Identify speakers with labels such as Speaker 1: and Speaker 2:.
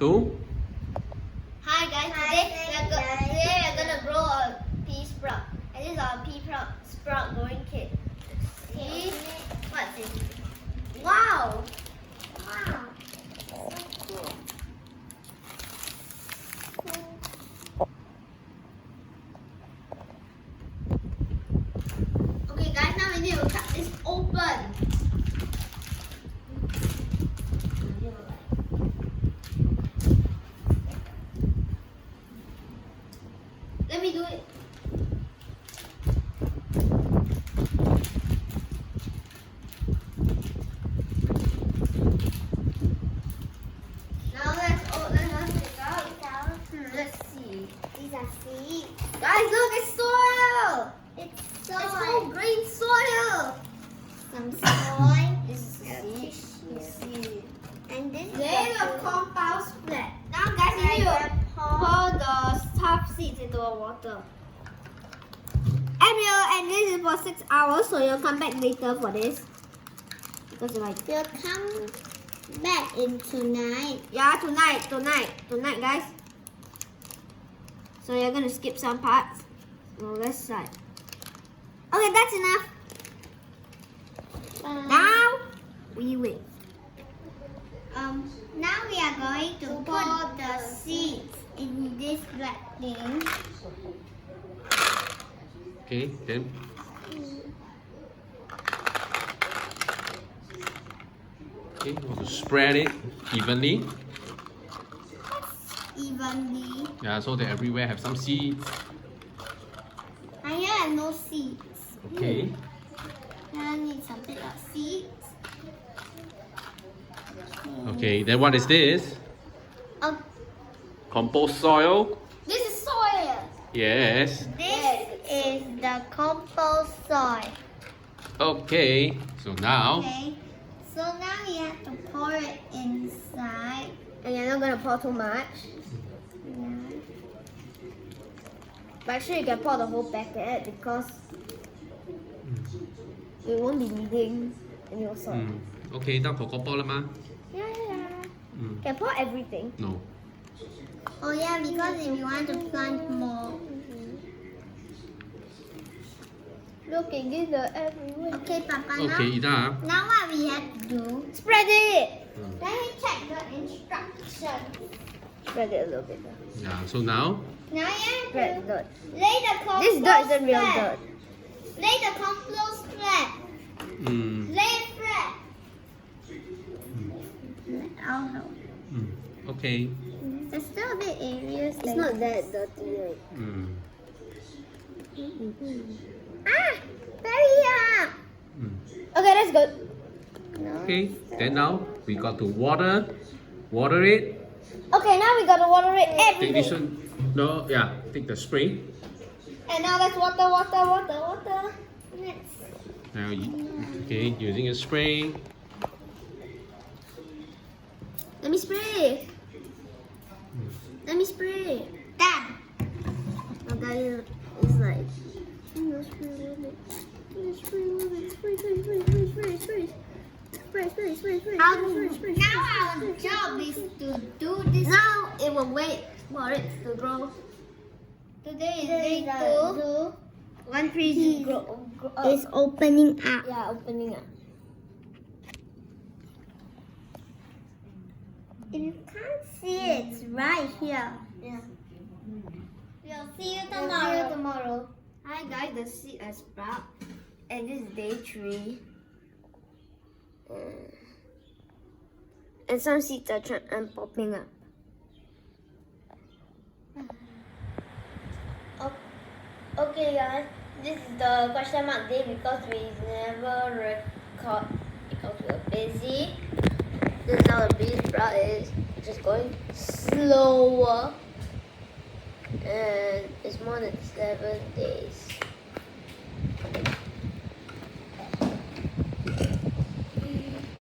Speaker 1: 2.
Speaker 2: Hi guys, today we're gonna grow a pea sprout. And this is our pea sprout growing kit. See? What's it? Wow! Wow! So cool. Okay guys, now we need to cut this open. Let me do it. Now let's take out. Let's see.
Speaker 3: These are seeds.
Speaker 2: Guys, look, it's soil.
Speaker 3: It's
Speaker 2: It's whole
Speaker 3: soil.
Speaker 2: green soil.
Speaker 3: Some soil.
Speaker 2: This is seed. Seed.
Speaker 3: And this is
Speaker 2: Then a compound splat. Now guys, you need to pour the tough seeds into the water. And this is for 6 hours, so you'll come back later for this. Because like
Speaker 3: You'll come back in tonight.
Speaker 2: yeah, tonight, guys. So you're gonna skip some parts. So let's start. Okay, that's enough. Now we wait.
Speaker 3: Now we are going to pour the seeds in this black thing.
Speaker 1: Okay, then. Okay, you want to spread it evenly.
Speaker 3: Evenly.
Speaker 1: Yeah, so that everywhere have some seeds.
Speaker 3: And here are no seeds.
Speaker 1: Okay.
Speaker 3: I need some bit of seeds.
Speaker 1: Okay, then what is this?
Speaker 3: Oh,
Speaker 1: Compost soil?
Speaker 2: This is soil.
Speaker 1: Yes.
Speaker 3: this is the compost soil.
Speaker 1: Okay, so now.
Speaker 3: Okay. So now we have to pour it inside.
Speaker 2: And you're not gonna pour too much.
Speaker 3: Yeah.
Speaker 2: But actually you can pour the whole packet because we won't be needing any more soil.
Speaker 1: Okay, 得婆婆波啦嘛？
Speaker 2: Yeah.
Speaker 1: Mm.
Speaker 2: Can pour everything.
Speaker 1: No.
Speaker 3: Oh yeah, because if you want to plant more.
Speaker 2: Look, it gives the everywhere.
Speaker 3: Okay, Papa.
Speaker 1: Okay, 得啊。
Speaker 3: Now what we have to do?
Speaker 2: Spread it.
Speaker 3: Let me check the instructions.
Speaker 2: Spread it a little bit.
Speaker 1: Yeah, so now.
Speaker 3: Now you
Speaker 2: Spread
Speaker 3: have
Speaker 2: dirt.
Speaker 3: to lay the compost
Speaker 2: This dirt isn't real
Speaker 3: flat.
Speaker 2: dirt.
Speaker 3: Lay the compost flat. Lay it flat. I'll help.
Speaker 1: Okay.
Speaker 3: There's still a bit areas.
Speaker 2: It's not that dirty, right?
Speaker 3: Ah, very up.
Speaker 2: Okay, that's good.
Speaker 3: No.
Speaker 1: Okay, then now we got to water it.
Speaker 2: Okay, now we gotta water it
Speaker 1: Take this
Speaker 2: everything.
Speaker 1: one. No, yeah, take the spray.
Speaker 2: And now let's water.
Speaker 3: Next.
Speaker 1: Now, okay, using a spray.
Speaker 2: Let me spray.
Speaker 3: Done.
Speaker 2: Okay, it's like.
Speaker 3: Now our job is to do this.
Speaker 2: Now it will wait for it to grow.
Speaker 3: Today is day 2.
Speaker 2: One tree is grow.
Speaker 3: It's opening up.
Speaker 2: Yeah, opening up.
Speaker 3: If you can't see it, it's right here.
Speaker 2: Yeah.
Speaker 3: We'll see you
Speaker 2: See you
Speaker 3: tomorrow.
Speaker 2: tomorrow. Hi guys, the seed has sprout, and this is day 3. And some seeds are popping up. Okay guys, this is the question mark day because we never record because we were busy. This is how the bee sprout is, just going slower, and it's more than 7 days.